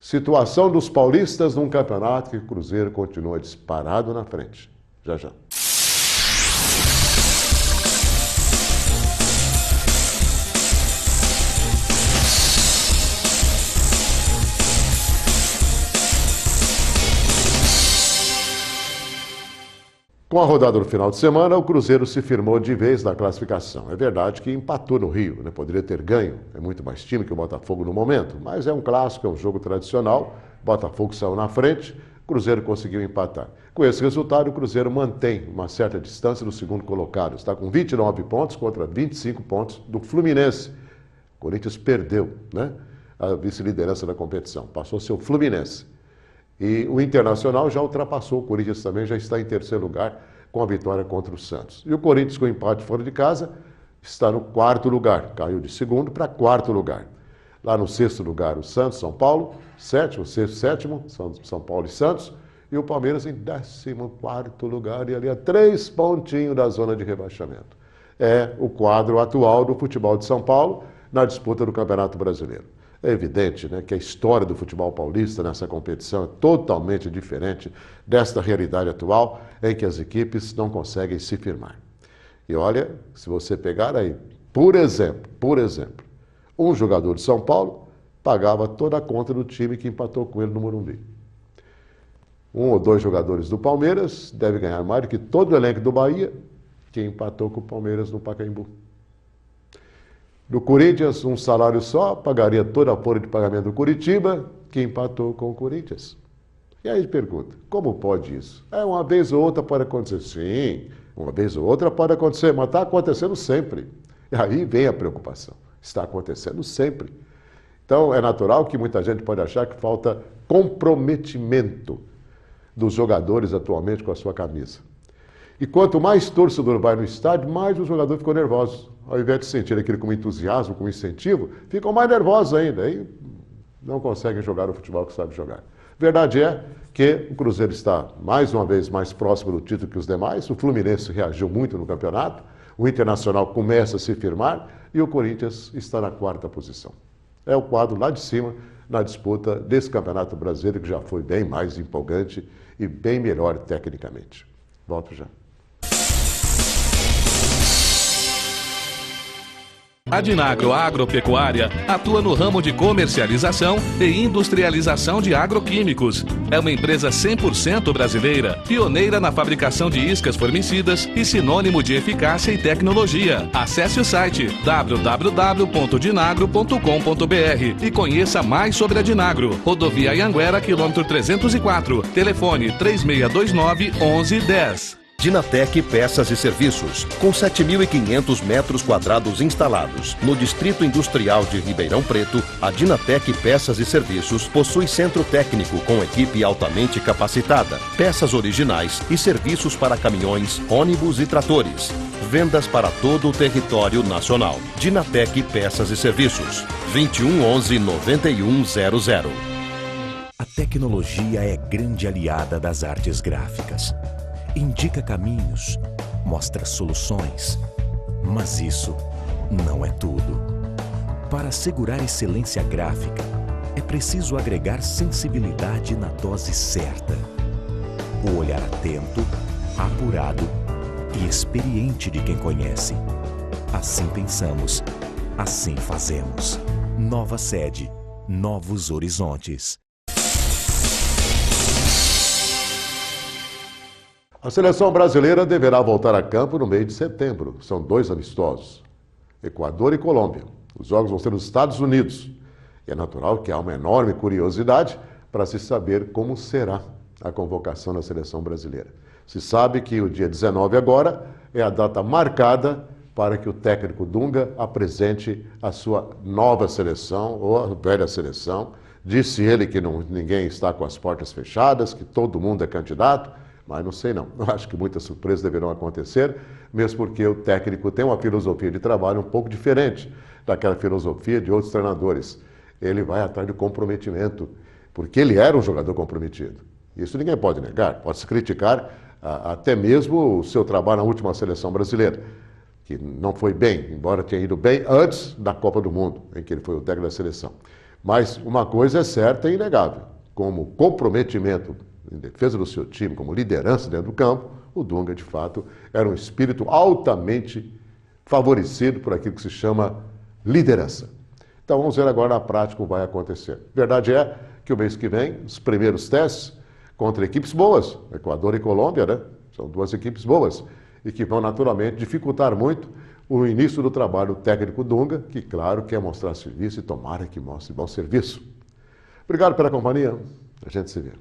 Situação dos paulistas num campeonato que o Cruzeiro continua disparado na frente. Já, já. Com a rodada do final de semana, o Cruzeiro se firmou de vez na classificação. É verdade que empatou no Rio, né? Poderia ter ganho, é muito mais time que o Botafogo no momento, mas é um clássico, é um jogo tradicional. Botafogo saiu na frente, o Cruzeiro conseguiu empatar. Com esse resultado, o Cruzeiro mantém uma certa distância do segundo colocado. Está com 29 pontos contra 25 pontos do Fluminense. O Corinthians perdeu, né, a vice-liderança da competição, passou a ser o Fluminense. E o Internacional já ultrapassou, o Corinthians também já está em terceiro lugar com a vitória contra o Santos. E o Corinthians, com o empate fora de casa, está no quarto lugar, caiu de segundo para quarto lugar. Lá no sexto lugar, o Santos, São Paulo, sétimo, São Paulo e Santos, e o Palmeiras em 14º lugar, e ali a 3 pontinhos da zona de rebaixamento. É o quadro atual do futebol de São Paulo na disputa do Campeonato Brasileiro. É evidente, né, que a história do futebol paulista nessa competição é totalmente diferente desta realidade atual em que as equipes não conseguem se firmar. E olha, se você pegar aí, por exemplo, um jogador de São Paulo pagava toda a conta do time que empatou com ele no Morumbi. 1 ou 2 jogadores do Palmeiras devem ganhar mais do que todo o elenco do Bahia que empatou com o Palmeiras no Pacaembu. Do Corinthians, um salário só, pagaria toda a folha de pagamento do Curitiba, que empatou com o Corinthians. E aí pergunta, como pode isso? Uma vez ou outra pode acontecer. Sim, uma vez ou outra pode acontecer, mas está acontecendo sempre. E aí vem a preocupação. Está acontecendo sempre. Então, é natural que muita gente pode achar que falta comprometimento dos jogadores atualmente com a sua camisa. E quanto mais torcedor vai no estádio, mais o jogador ficou nervoso. Ao invés de sentir aquilo com entusiasmo, com incentivo, ficam mais nervosos ainda. Aí não conseguem jogar o futebol que sabe jogar. Verdade é que o Cruzeiro está, mais uma vez, mais próximo do título que os demais. O Fluminense reagiu muito no campeonato. O Internacional começa a se firmar. E o Corinthians está na 4ª posição. É o quadro lá de cima na disputa desse Campeonato Brasileiro, que já foi bem mais empolgante e bem melhor tecnicamente. Volto já. A Dinagro Agropecuária atua no ramo de comercialização e industrialização de agroquímicos. É uma empresa 100% brasileira, pioneira na fabricação de iscas formicidas e sinônimo de eficácia e tecnologia. Acesse o site www.dinagro.com.br e conheça mais sobre a Dinagro. Rodovia Anhanguera, quilômetro 304. Telefone 3629-1110. Dinatec Peças e Serviços, com 7.500 metros quadrados instalados. No Distrito Industrial de Ribeirão Preto, a Dinatec Peças e Serviços possui centro técnico com equipe altamente capacitada, peças originais e serviços para caminhões, ônibus e tratores. Vendas para todo o território nacional. Dinatec Peças e Serviços, 2111-9100. A tecnologia é grande aliada das artes gráficas. Indica caminhos, mostra soluções, mas isso não é tudo. Para assegurar excelência gráfica, é preciso agregar sensibilidade na dose certa. O olhar atento, apurado e experiente de quem conhece. Assim pensamos, assim fazemos. Nova sede, novos horizontes. A seleção brasileira deverá voltar a campo no mês de setembro. São 2 amistosos, Equador e Colômbia. Os jogos vão ser nos Estados Unidos. E é natural que há uma enorme curiosidade para se saber como será a convocação da seleção brasileira. Se sabe que o dia 19 agora é a data marcada para que o técnico Dunga apresente a sua nova seleção, ou a velha seleção. Disse ele que ninguém está com as portas fechadas, que todo mundo é candidato. Mas não sei não. Eu acho que muitas surpresas deverão acontecer, mesmo porque o técnico tem uma filosofia de trabalho um pouco diferente daquela filosofia de outros treinadores. Ele vai atrás de comprometimento, porque ele era um jogador comprometido. Isso ninguém pode negar. Pode-se criticar até mesmo o seu trabalho na última seleção brasileira, que não foi bem, embora tenha ido bem antes da Copa do Mundo, em que ele foi o técnico da seleção. Mas uma coisa é certa e inegável. Como comprometimento em defesa do seu time, como liderança dentro do campo, o Dunga, de fato, era um espírito altamente favorecido por aquilo que se chama liderança. Então vamos ver agora na prática o que vai acontecer. Verdade é que o mês que vem, os primeiros testes contra equipes boas, Equador e Colômbia, né? São duas equipes boas e que vão naturalmente dificultar muito o início do trabalho técnico Dunga, que claro quer mostrar serviço e tomara que mostre bom serviço. Obrigado pela companhia, a gente se vê.